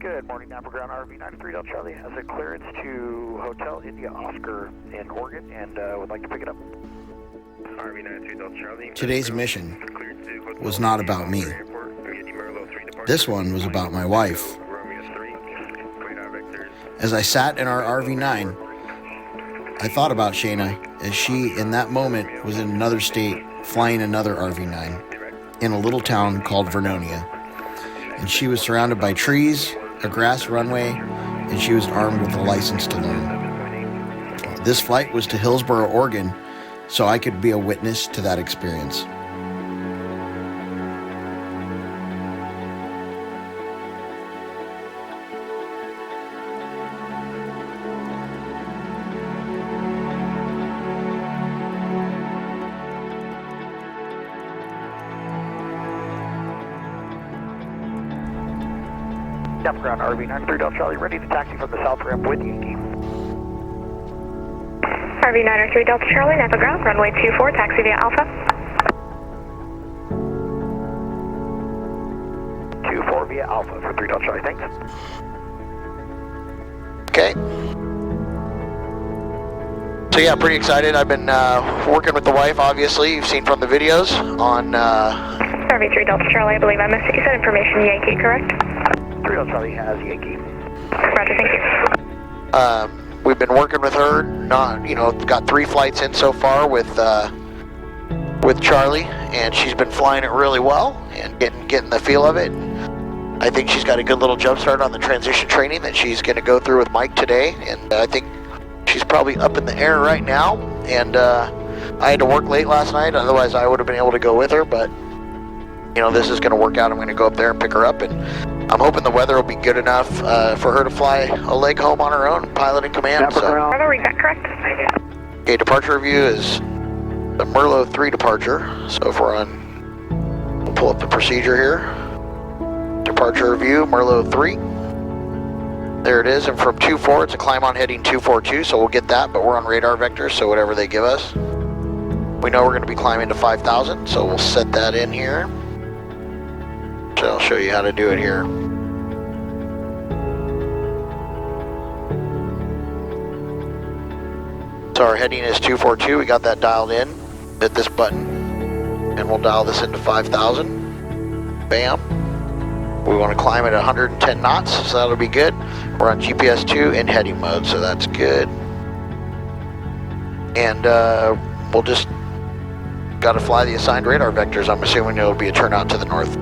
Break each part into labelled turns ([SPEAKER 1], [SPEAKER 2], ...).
[SPEAKER 1] Good morning, Napa ground RV 93 Delta Charlie has a clearance to Hotel India Oscar in Oregon and would like to pick it up. RV 93 Delta Charlie.
[SPEAKER 2] Today's mission was not about me. This one was about my wife. As I sat in our RV9, I thought about Shayna as she, in that moment, was in another state flying another RV9 in a little town called Vernonia. And she was surrounded by trees, a grass runway, and she was armed with a license to learn. This flight was to Hillsborough, Oregon, so I could be a witness to that experience.
[SPEAKER 1] Napa ground RV 93 Delta Charlie, ready to taxi from the south ramp with Yankee.
[SPEAKER 3] RV 93 Delta Charlie, Napa ground, runway 24, taxi via Alpha.
[SPEAKER 1] 24 via Alpha for 3 Delta Charlie, thanks.
[SPEAKER 2] Okay. So yeah, pretty excited. I've been working with the wife, obviously. You've seen from the videos on...
[SPEAKER 3] RV 3 Delta Charlie, I believe I missed it. You said information Yankee, correct?
[SPEAKER 1] 3 Delta Charlie has Yankee.
[SPEAKER 3] Roger, thank you.
[SPEAKER 2] We've been working with her, got 3 flights in so far with Charlie, and she's been flying it really well and getting the feel of it. I think she's got a good little jump start on the transition training that she's going to go through with Mike today, and I think she's probably up in the air right now. And I had to work late last night, otherwise I would have been able to go with her, but this is going to work out. I'm going to go up there and pick her up, and I'm hoping the weather will be good enough for her to fly a leg home on her own, pilot in command. So.
[SPEAKER 3] Bravo, read that correct?
[SPEAKER 2] Okay, departure review is the Merlot 3 departure. So if we're on, we'll pull up the procedure here. Departure review, Merlot 3. There it is, and from 24, it's a climb on heading 242, so we'll get that, but we're on radar vectors, so whatever they give us. We know we're going to be climbing to 5,000, so we'll set that in here. So I'll show you how to do it here. So our heading is 242. We got that dialed in. Hit this button, and we'll dial this into 5,000. Bam. We want to climb at 110 knots, so that'll be good. We're on GPS 2 in heading mode, so that's good. And we'll just got to fly the assigned radar vectors. I'm assuming it'll be a turnout to the north.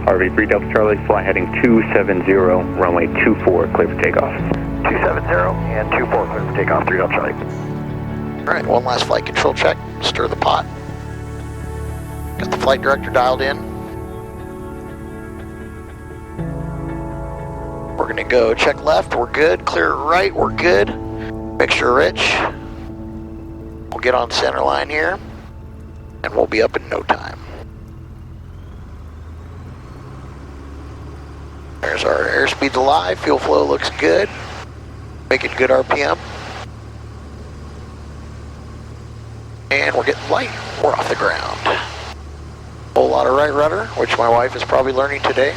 [SPEAKER 4] RV 3 Delta Charlie, fly heading 270, runway 24, clear for takeoff.
[SPEAKER 1] 270 and 24, clear for takeoff, 3 Delta Charlie.
[SPEAKER 2] All right, one last flight control check. Stir the pot. Got the flight director dialed in. We're gonna go check left, we're good. Clear right, we're good. Mixture rich. We'll get on center line here, and we'll be up in no time. There's our airspeed's alive, fuel flow looks good, making good RPM. And we're getting light, we're off the ground. Whole lot of right rudder, which my wife is probably learning today.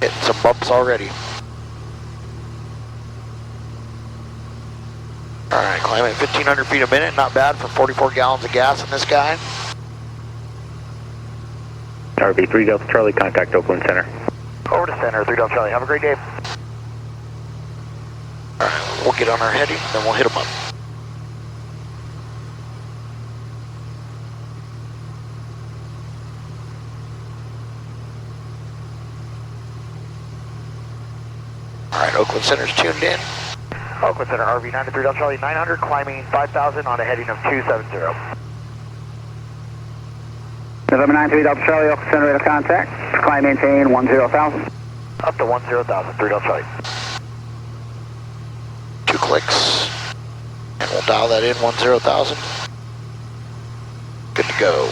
[SPEAKER 2] Hitting some bumps already. Alright, climbing at 1,500 feet a minute, not bad for 44 gallons of gas in this guy.
[SPEAKER 4] RV 3 Delta Charlie, contact Oakland Center.
[SPEAKER 1] Over to center, 3 Delta Charlie, have a great day.
[SPEAKER 2] Alright, we'll get on our heading, then we'll hit them up. Alright, Oakland Center's tuned in.
[SPEAKER 1] Oakland Center, RV 93 Delta Charlie, 900, climbing 5,000 on a heading of 270.
[SPEAKER 5] November 93 Delta Charlie, Oakland Center, radar contact. Climb maintain 10,000.
[SPEAKER 1] Up to 10,000, 3 Delta Charlie.
[SPEAKER 2] 2 clicks, and we'll dial that in 10,000. Good to go.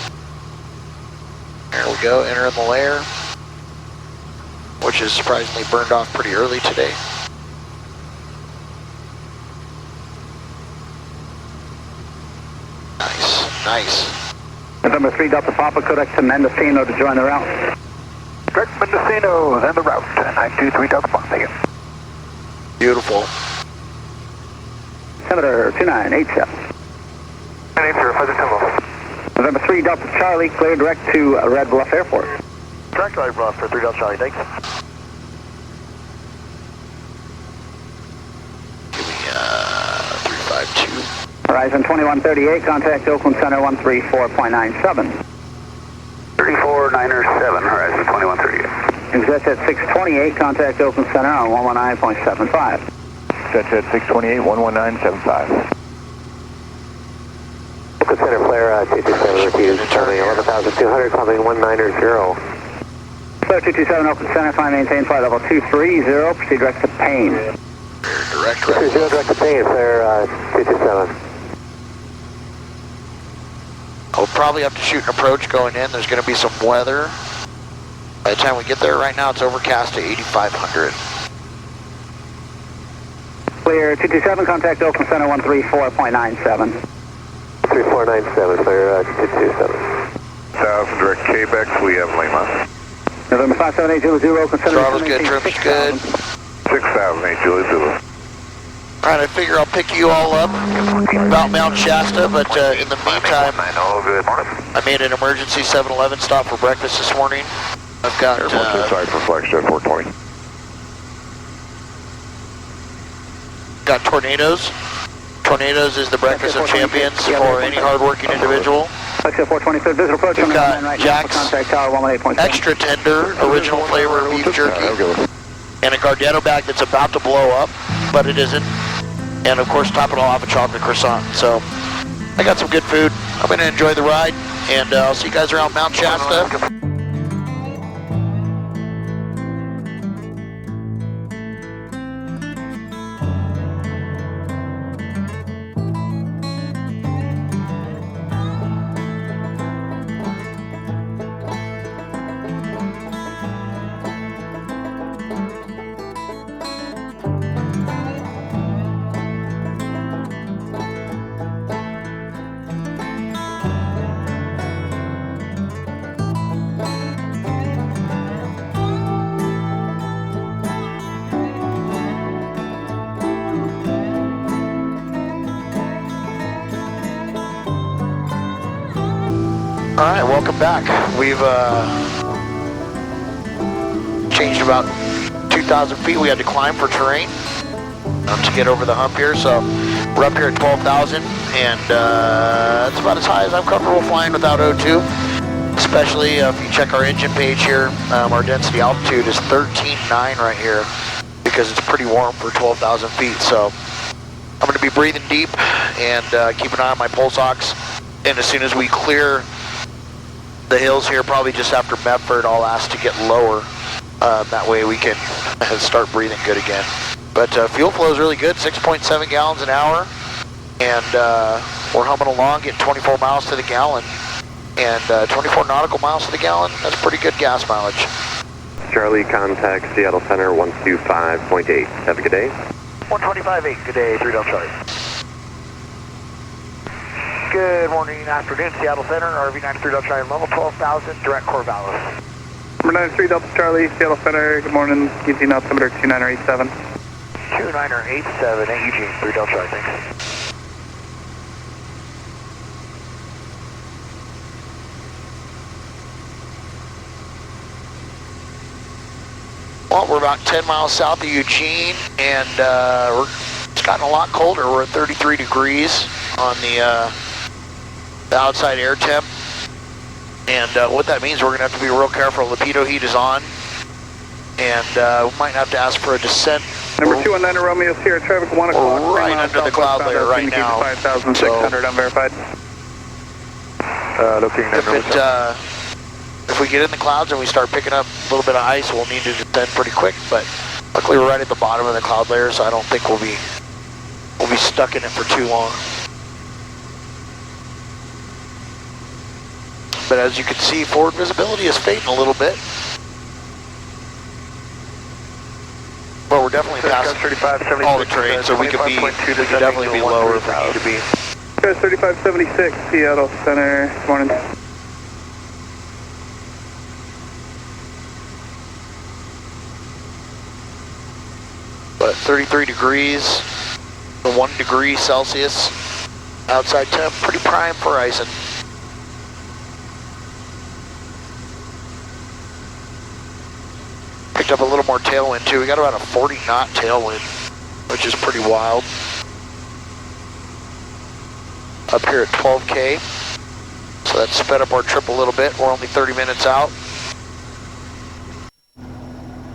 [SPEAKER 2] There we go, entering the layer, which is surprisingly burned off pretty early today. Nice.
[SPEAKER 5] November 3 Delta Papa, Codex to Mendocino to join the route.
[SPEAKER 1] Direct Mendocino, then the route, 923 Delta Papa, thank you.
[SPEAKER 2] Beautiful.
[SPEAKER 5] Altimeter 2987.
[SPEAKER 1] 980, Pleasant Temple.
[SPEAKER 5] November 3 Delta Charlie, clear direct to Red Bluff Airport.
[SPEAKER 1] Direct Red Bluff for 3 Delta Charlie, thanks.
[SPEAKER 2] Give me 352.
[SPEAKER 5] Horizon 2138, contact Oakland Center 134.97.
[SPEAKER 1] 349er7, Horizon 2138.
[SPEAKER 5] Exit at 628, contact Oakland Center on 119.75.
[SPEAKER 1] Exit at 628, 119.75.
[SPEAKER 6] Oakland Center flare 227 repeated, Charlie 11,200, climbing 190.
[SPEAKER 5] Flare 227, Oakland Center, climb maintain flight level 230, proceed direct to Payne.
[SPEAKER 2] Direct
[SPEAKER 6] 230 direct to Payne, flare 227.
[SPEAKER 2] I'll probably have to shoot an approach going in. There's going to be some weather. By the time we get there, right now it's overcast at 8,500.
[SPEAKER 5] Clear 227, contact Oakland Center 134.97.
[SPEAKER 6] 3497, clear 227.
[SPEAKER 1] 1000 direct Quebec, we have Lima.
[SPEAKER 5] November 57800, Oakland Center.
[SPEAKER 2] Throttle's good, trim's good.
[SPEAKER 1] 6008 Julie Zulu.
[SPEAKER 2] Alright, I figure I'll pick you all up about Mount Shasta, but in the meantime, I made an emergency 7-Eleven stop for breakfast this morning. I've got
[SPEAKER 1] sorry for Flagstaff 420.
[SPEAKER 2] got Tornadoes. Tornadoes is the breakfast of champions for any hardworking individual.
[SPEAKER 5] Flagstaff 425, visitor approach.
[SPEAKER 2] We've got
[SPEAKER 5] right
[SPEAKER 2] Jack's
[SPEAKER 5] contact tower 118.7.
[SPEAKER 2] extra tender, original flavor beef jerky, and a Gardetto bag that's about to blow up, but it isn't. And of course, top it all off a chocolate croissant. So I got some good food. I'm going to enjoy the ride, and I'll see you guys around Mount Shasta. All right, welcome back. We've changed about 2,000 feet. We had to climb for terrain to get over the hump here. So we're up here at 12,000, and it's about as high as I'm comfortable flying without O2. Especially if you check our engine page here, our density altitude is 13.9 right here because it's pretty warm for 12,000 feet. So I'm going to be breathing deep and keep an eye on my pulse ox. And as soon as we clear the hills here, probably just after Medford, I'll ask to get lower. That way we can start breathing good again. But fuel flow is really good, 6.7 gallons an hour. And we're humming along, getting 24 miles to the gallon. And 24 nautical miles to the gallon, that's pretty good gas mileage.
[SPEAKER 6] Charlie, contact Seattle Center 125.8. Have a good day.
[SPEAKER 1] 125.8, good day, 3 Delta Charlie. Good morning, afternoon, Seattle Center, RV 93 Delta Charlie, level 12,000, direct Corvallis.
[SPEAKER 5] Number 93 Delta Charlie, Seattle Center, good morning, Eugene altimeter 2987.
[SPEAKER 1] 2987, Eugene, 3 Delta Charlie, thanks.
[SPEAKER 2] Well, we're about 10 miles south of Eugene, and it's gotten a lot colder. We're at 33 degrees on the outside air temp. And what that means, we're going to have to be real careful. Lipido heat is on, and we might have to ask for a descent.
[SPEAKER 5] Number 219 Romeo Sierra, traffic 1 o'clock.
[SPEAKER 2] We're right under the cloud layer right now.
[SPEAKER 5] 5,600 unverified.
[SPEAKER 1] Looking at
[SPEAKER 2] if we get in the clouds and we start picking up a little bit of ice, we'll need to descend pretty quick. But luckily, we're right at the bottom of the cloud layer, so I don't think we'll be stuck in it for too long. But as you can see, forward visibility is fading a little bit. But we're definitely past all the terrain, so we could definitely be lower if we need to be.
[SPEAKER 5] Guys, 3576, Seattle Center, good morning.
[SPEAKER 2] But 33 degrees, 1 degree Celsius, outside temp, pretty prime for icing. Picked up a little more tailwind too. We got about a 40 knot tailwind, which is pretty wild. Up here at 12K, so that sped up our trip a little bit. We're only 30 minutes out.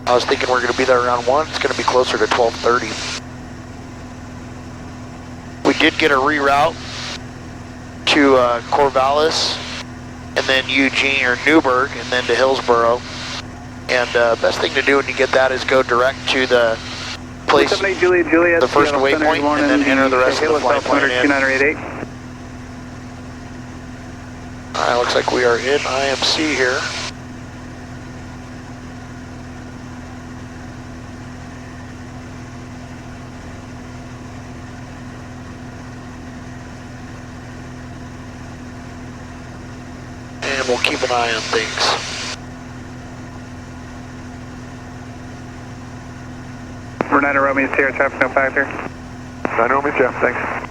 [SPEAKER 2] I was thinking we're going to be there around 1. It's going to be closer to 12:30. We did get a reroute to Corvallis, and then Eugene or Newburgh, and then to Hillsborough. And best thing to do when you get that is go direct to the place,
[SPEAKER 5] Juliet,
[SPEAKER 2] the first waypoint, and then enter the rest of the flight plan in.
[SPEAKER 5] 2988.
[SPEAKER 2] Alright, looks like we are in IMC here. And we'll keep an eye on things.
[SPEAKER 5] We're 9 Romeo Sierra, traffic no factor.
[SPEAKER 6] 9 Romeo, Jeff, thanks.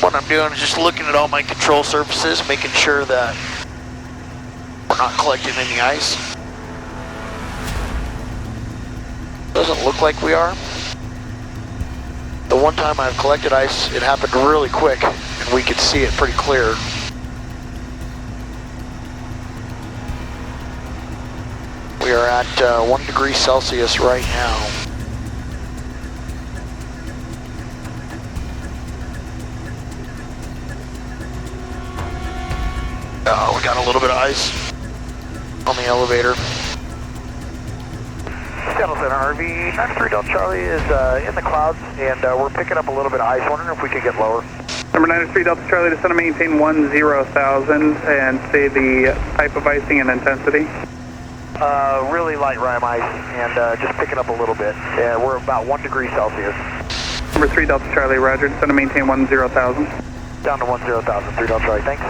[SPEAKER 2] What I'm doing is just looking at all my control surfaces, making sure that we're not collecting any ice. Doesn't look like we are. The one time I've collected ice, it happened really quick, and we could see it pretty clear. We are at 1 degree Celsius right now. We got a little bit of ice on the elevator.
[SPEAKER 1] Seattle Center, RV 93 Delta Charlie is in the clouds, and we're picking up a little bit of ice. Wondering if we could get lower.
[SPEAKER 5] Number 93 Delta Charlie, descend to maintain 10,000 and say the type of icing and intensity.
[SPEAKER 1] Really light rime ice, and just picking up a little bit. Yeah, we're about 1 degree Celsius.
[SPEAKER 5] Number 3 Delta Charlie, roger, descend to maintain 10,000.
[SPEAKER 1] Down to 10,000, 3 Delta Charlie, thanks.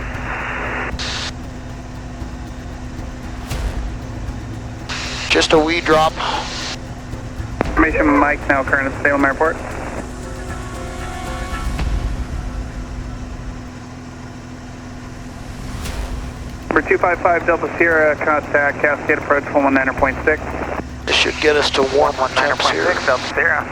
[SPEAKER 2] Just a wee drop.
[SPEAKER 5] Information Mike, now current at Salem Airport. Number 255 Delta Sierra, contact Cascade approach 119.6.
[SPEAKER 2] This should get us to warm temps here.
[SPEAKER 1] 119.6 Delta Sierra.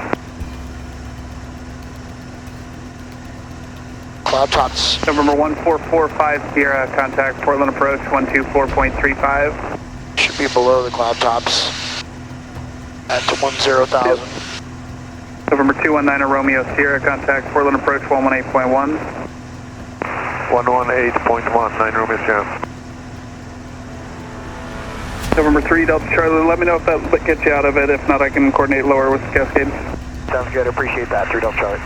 [SPEAKER 2] Cloud tops.
[SPEAKER 5] November 1445 Sierra, contact Portland approach 124.35.
[SPEAKER 2] Should be below the cloud tops at 10,000.
[SPEAKER 5] November 219 Romeo Sierra, contact Portland approach 118.1.
[SPEAKER 6] 118.1, 9 Romeo, Sierra.
[SPEAKER 5] November 3 Delta Charlie, let me know if that gets you out of it. If not, I can coordinate lower with the Cascade.
[SPEAKER 1] Sounds good, appreciate that, 3 Delta Charlie.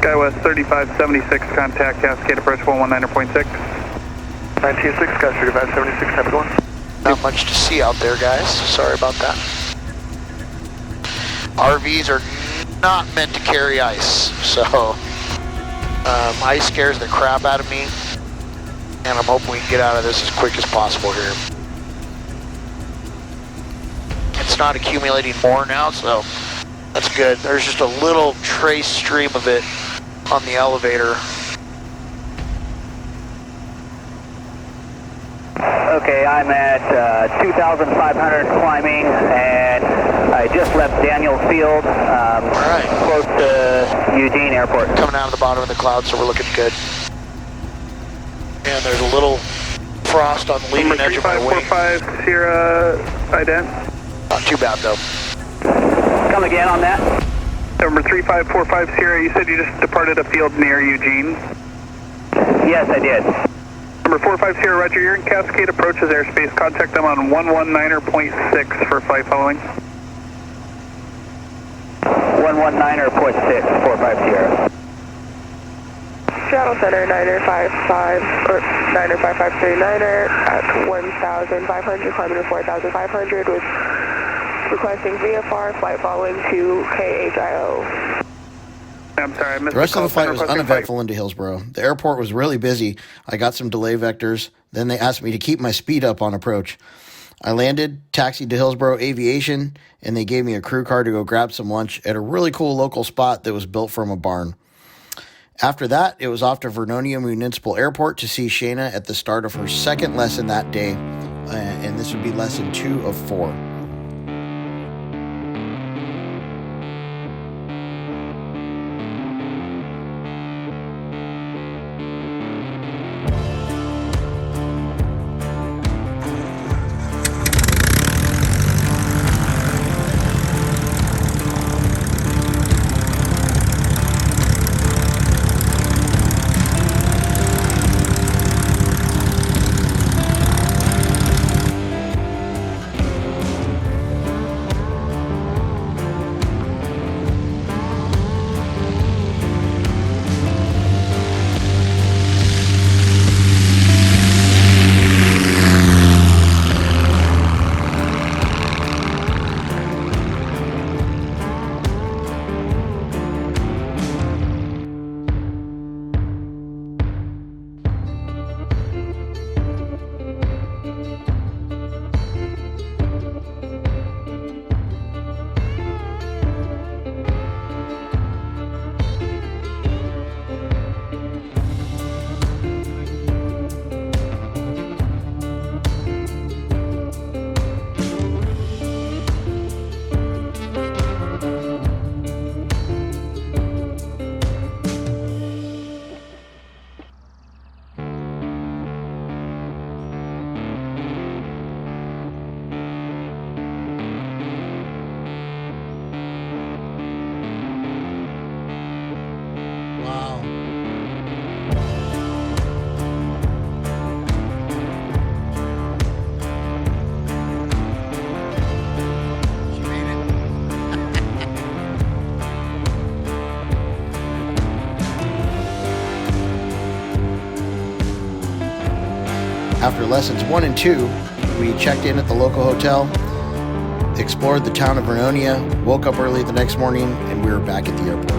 [SPEAKER 5] SkyWest 3576, contact Cascade approach 119.6.
[SPEAKER 6] 19.6, Sky 3576, have a good one.
[SPEAKER 2] Not much to see out there, guys. Sorry about that. RVs are not meant to carry ice, so ice scares the crap out of me, and I'm hoping we can get out of this as quick as possible here. It's not accumulating more now, so that's good. There's just a little trace stream of it on the elevator.
[SPEAKER 7] Okay, I'm at 2,500 climbing, and I just left Daniels Field,
[SPEAKER 2] Alright.
[SPEAKER 7] close to Eugene Airport.
[SPEAKER 2] Coming out of the bottom of the clouds, so we're looking good. And there's a little frost on the leading edge of my wing.
[SPEAKER 5] 3545 Sierra, ident.
[SPEAKER 2] Not too bad though.
[SPEAKER 7] Come again on that?
[SPEAKER 5] Number 3545 Sierra, you said you just departed a field near Eugene.
[SPEAKER 7] Yes, I did.
[SPEAKER 5] Number 45 Sierra, roger, you're in Cascade approaches airspace. Contact them on 119.6 for flight following.
[SPEAKER 7] 119.6, 45 Sierra.
[SPEAKER 3] Seattle Center, Niner 55, or Niner 5539er at 1,500, climbing to 4,500 with requesting VFR, flight following to KHIO.
[SPEAKER 5] I'm sorry, I missed
[SPEAKER 2] The rest of the flight was
[SPEAKER 5] requesting
[SPEAKER 2] uneventful into Hillsborough. The airport was really busy. I got some delay vectors. Then they asked me to keep my speed up on approach. I landed, taxied to Hillsborough Aviation, and they gave me a crew car to go grab some lunch at a really cool local spot that was built from a barn. After that, it was off to Vernonia Municipal Airport to see Shayna at the start of her second lesson that day, and this would be lesson 2 of 4. After lessons 1 and 2, we checked in at the local hotel, explored the town of Vernonia, woke up early the next morning, and we were back at the airport.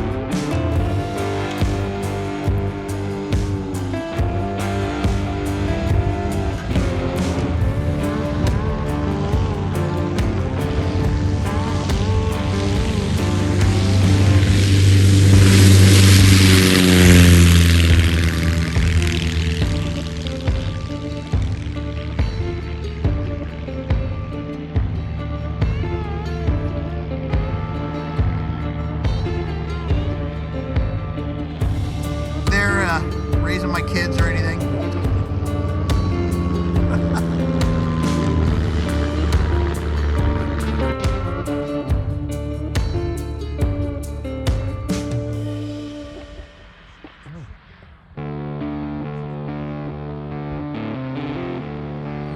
[SPEAKER 2] Raising my kids or anything?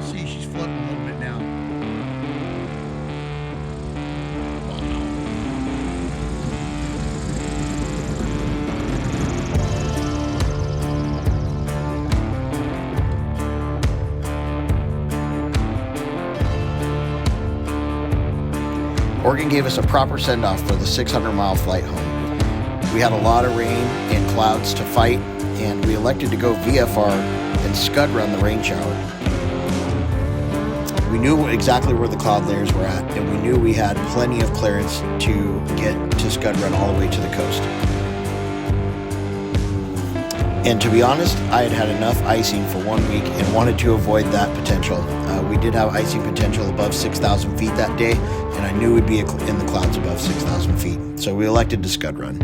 [SPEAKER 2] See, she's floating a little bit now. Oregon gave us a proper send-off for the 600-mile flight home. We had a lot of rain and clouds to fight, and we elected to go VFR and scud run the rain shower. We knew exactly where the cloud layers were at, and we knew we had plenty of clearance to get to scud run all the way to the coast. And to be honest, I had had enough icing for 1 week and wanted to avoid that potential. We did have icing potential above 6,000 feet that day, and I knew we'd be in the clouds above 6,000 feet. So we elected to scud run.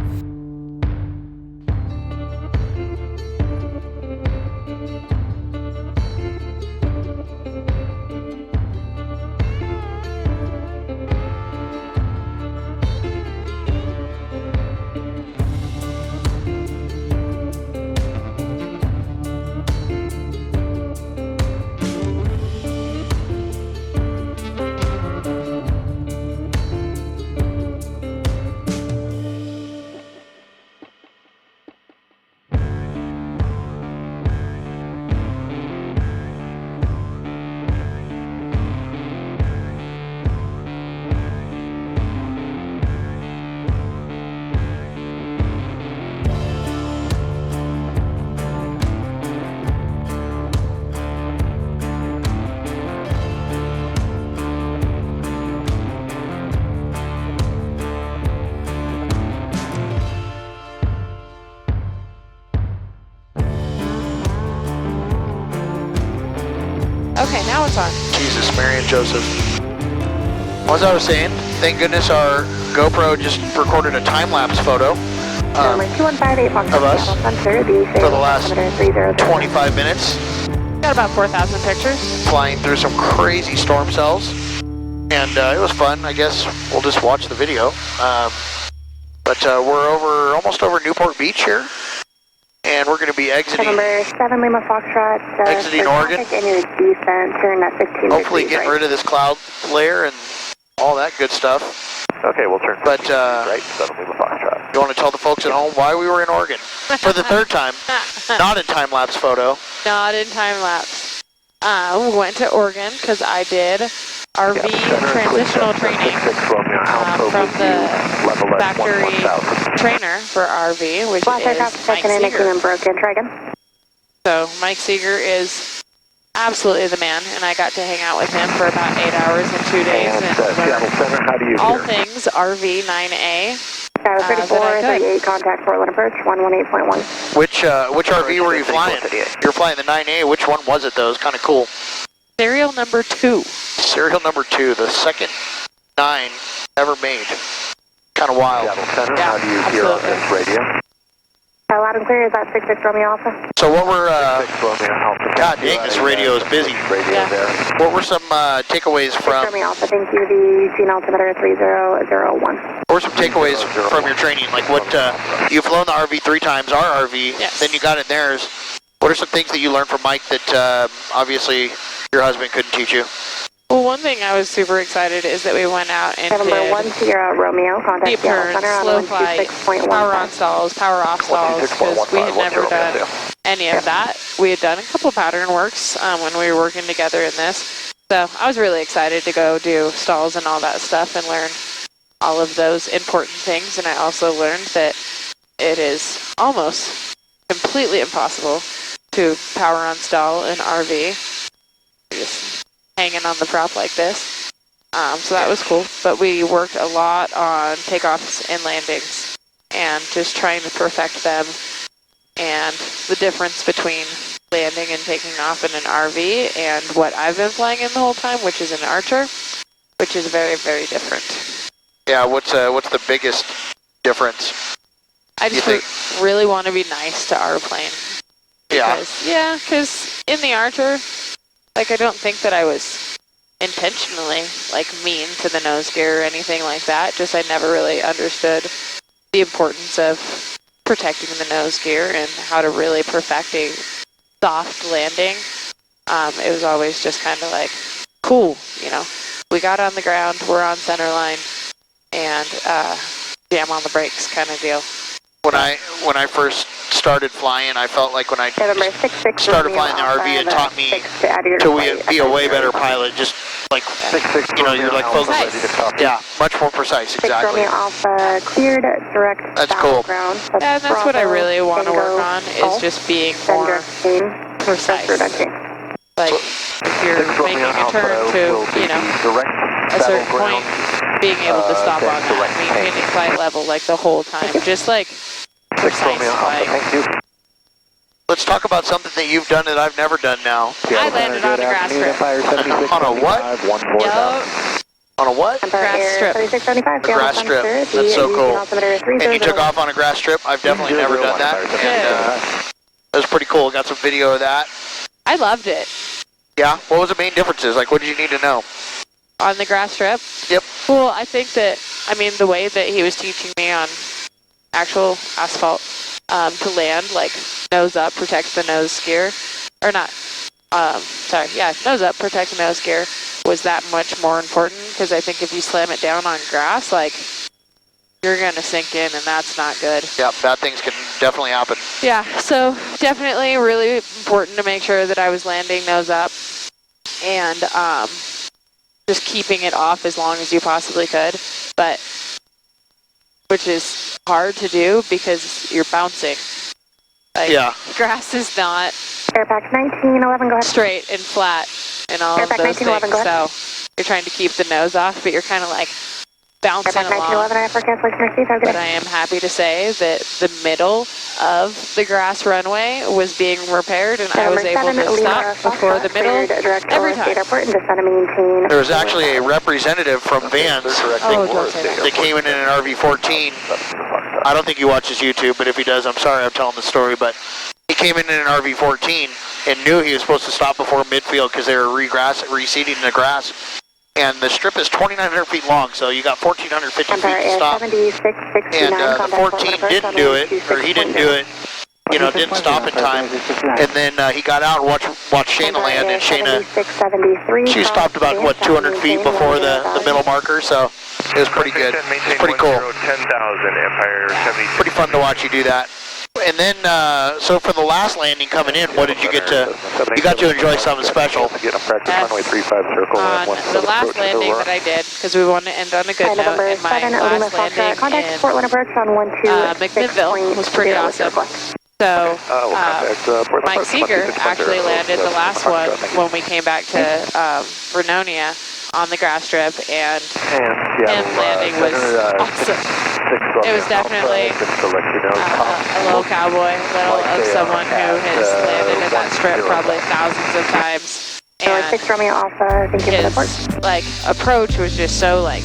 [SPEAKER 8] Okay, now it's on.
[SPEAKER 2] Jesus, Mary and Joseph. As I was saying, thank goodness our GoPro just recorded a time-lapse photo of us for the last 25 minutes.
[SPEAKER 8] Got about 4,000 pictures.
[SPEAKER 2] Flying through some crazy storm cells. And it was fun. I guess we'll just watch the video. But we're almost over Newport Beach here. And we're going to be exiting.
[SPEAKER 3] Number 7 Lima Foxtrot.
[SPEAKER 2] Exiting Oregon.
[SPEAKER 3] In your descent, turn at 15
[SPEAKER 2] Hopefully
[SPEAKER 3] degrees,
[SPEAKER 2] getting
[SPEAKER 3] right.
[SPEAKER 2] rid of this cloud layer and all that good stuff.
[SPEAKER 1] Okay, we'll turn.
[SPEAKER 2] But
[SPEAKER 1] right, 7 Lima Foxtrot.
[SPEAKER 2] you want to tell the folks at home why we were in Oregon for the third time? Not in time-lapse photo.
[SPEAKER 8] Not in time-lapse. We went to Oregon because I did RV transitional training from the factory trainer for RV, which is Mike Seager.
[SPEAKER 3] Broken. Try again.
[SPEAKER 8] So Mike Seager is absolutely the man, and I got to hang out with him for about 8 hours in 2 days and learn all things RV 9A.
[SPEAKER 3] Tower 34, 38, contact Portland approach, 118.1.
[SPEAKER 2] Which RV were you flying? You were flying the 9A. Which one was it though? It was kind of cool.
[SPEAKER 8] Serial number 2.
[SPEAKER 2] Serial number 2, the second 9 ever made. Kind of wild.
[SPEAKER 1] Center, how do you hear on this radio?
[SPEAKER 3] Loud and clear, is that 66 Romeo Alpha?
[SPEAKER 2] So what were,
[SPEAKER 1] 6 Romeo Alpha.
[SPEAKER 2] God dang, this radio is busy.
[SPEAKER 1] Radio there.
[SPEAKER 2] What were some takeaways from,
[SPEAKER 3] Romeo Alpha, thank you, the Gene altimeter 3001.
[SPEAKER 2] what were some takeaways from your training? Like what, you've flown the RV 3 times, our RV,
[SPEAKER 8] Yes.
[SPEAKER 2] then you got in theirs. What are some things that you learned from Mike that obviously your husband couldn't teach you?
[SPEAKER 8] Well, one thing I was super excited is that we went out and
[SPEAKER 3] November
[SPEAKER 8] did
[SPEAKER 3] 1 Sierra Romeo, contact
[SPEAKER 8] deep
[SPEAKER 3] Seattle
[SPEAKER 8] turns,
[SPEAKER 3] Center
[SPEAKER 8] slow
[SPEAKER 3] on
[SPEAKER 8] flight,
[SPEAKER 3] 126.1.
[SPEAKER 8] power on stalls, power off stalls, because we had never done any of that. We had done a couple pattern works when we were working together in this. So I was really excited to go do stalls and all that stuff and learn all of those important things. And I also learned that it is almost completely impossible to power on stall an RV. You're just hanging on the prop like this. So that was cool. But we worked a lot on takeoffs and landings and just trying to perfect them and the difference between landing and taking off in an RV and what I've been flying in the whole time, which is an Archer, which is very, very different.
[SPEAKER 2] Yeah, what's the biggest difference?
[SPEAKER 8] I just really want to be nice to our plane.
[SPEAKER 2] Yeah.
[SPEAKER 8] Because in the Archer, like, I don't think that I was intentionally, like, mean to the nose gear or anything like that. Just I never really understood the importance of protecting the nose gear and how to really perfect a soft landing. It was always just kind of like, cool, you know. We got on the ground, we're on center line, and jam on the brakes kind of deal.
[SPEAKER 2] When I first started flying, I felt like when I started flying the RV, it taught me to be a way better pilot. Just like, you know, you're like focused. Yeah, much more precise, exactly.
[SPEAKER 3] Alpha cleared direct.
[SPEAKER 2] That's cool.
[SPEAKER 3] Ground.
[SPEAKER 8] Yeah, and that's what I really want to work on, is just being more precise. Like, if you're making a turn to, you know, a certain point, being able to stop on that, maintaining flight level like the whole time, just like precise flying.
[SPEAKER 2] Let's talk about something that you've done that I've never done now.
[SPEAKER 8] I landed on a grass strip.
[SPEAKER 2] On a what?
[SPEAKER 8] Yup.
[SPEAKER 2] On a what?
[SPEAKER 8] Grass strip.
[SPEAKER 2] A grass strip. That's so cool. And you took off on a grass strip? I've definitely never done that. And it was pretty cool. Got some video of that.
[SPEAKER 8] I loved it.
[SPEAKER 2] Yeah? What was the main differences? Like, what did you need to know?
[SPEAKER 8] On the grass strip?
[SPEAKER 2] Yep.
[SPEAKER 8] Well, I think that, I mean, the way that he was teaching me on actual asphalt to land, like nose up, protect the nose gear, or not, nose up, protect the nose gear, was that much more important, because I think if you slam it down on grass, like, you're going to sink in, and that's not good.
[SPEAKER 2] Yeah, bad things can definitely happen.
[SPEAKER 8] Yeah, so definitely really important to make sure that I was landing nose up, and just keeping it off as long as you possibly could, but which is hard to do because you're bouncing. Like,
[SPEAKER 2] yeah.
[SPEAKER 8] Grass is not
[SPEAKER 3] Airpax 1911, go ahead.
[SPEAKER 8] Straight and flat and all of those things. So you're trying to keep the nose off, but you're kind of like bouncing along. But I am happy to say that the middle of the grass runway was being repaired, and I was able to stop before the middle every time.
[SPEAKER 2] There was actually a representative from Vans that came in an RV-14. I don't think he watches YouTube, but if he does, I'm sorry I'm telling the story, but he came in an RV-14 and knew he was supposed to stop before midfield because they were reseeding the grass. And the strip is 2,900 feet long, so you got 1,450 feet to stop. And the 14 didn't do it, or he didn't do it, you know, didn't stop in time. And then he got out and watched Shayna land, and Shayna, she stopped about, what, 200 feet before the middle marker, so it was pretty good. It was pretty cool. Pretty fun to watch you do that. And then, so for the last landing coming in, what did you get to, you got to enjoy something special?
[SPEAKER 8] Yes. The last landing that I did, because we wanted to end on a good note, and my last landing in McMinnville was pretty awesome. So, Mike Seager actually landed the last one when we came back to Vernonia on the grass strip, and him landing was awesome. It was definitely a little cowboy, little of someone who has landed in that strip probably thousands of times. And his like approach was just so like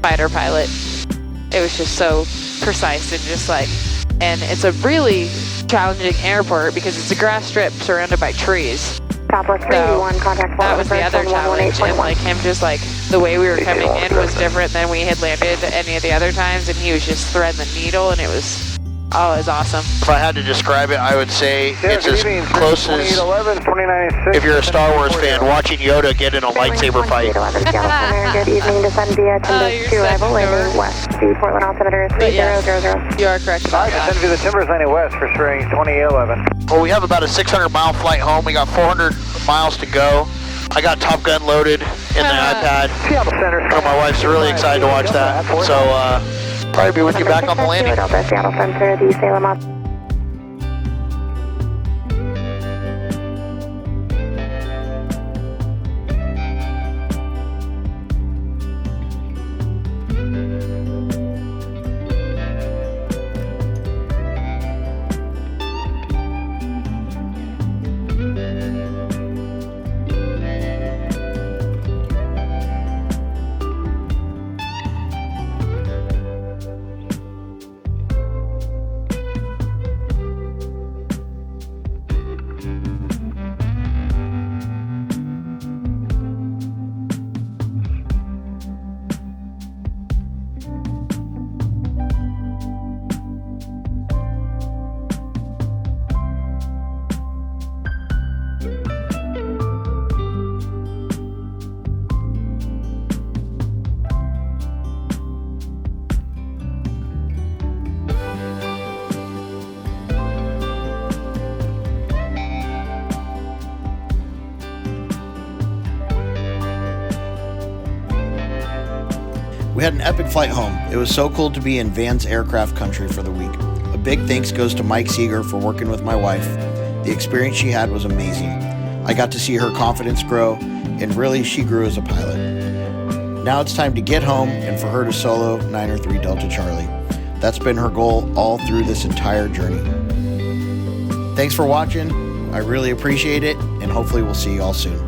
[SPEAKER 8] fighter pilot. It was just so precise and just like, and it's a really challenging airport because it's a grass strip surrounded by trees. So that was the other challenge, and like him just like the way we were coming in was different than we had landed any of the other times, and he was just threading the needle, and it was awesome.
[SPEAKER 2] If I had to describe it, I would say it's as close as, if you're a Star Wars fan, watching Yoda get in a lightsaber fight.
[SPEAKER 3] Good evening, descend via Timbers to arrival, landing west, the Portland altimeter 3000.
[SPEAKER 8] You are correct about that.
[SPEAKER 1] Descend via the Timbers landing west for string 2811.
[SPEAKER 2] Well, we have about a 600-mile flight home. We got 400 miles to go. I got Top Gun loaded in the iPad. So my wife's really excited to watch that. So, probably be with you back on the landing.
[SPEAKER 3] Seattle Center, the Salem
[SPEAKER 9] We had an epic flight home. It was so cool to be in Vans aircraft country for the week. A big thanks goes to Mike Seager for working with my wife. The experience she had was amazing. I got to see her confidence grow, and really she grew as a pilot. Now it's time to get home and for her to solo 903 Delta Charlie. That's been her goal all through this entire journey. Thanks for watching. I really appreciate it, and hopefully we'll see you all soon.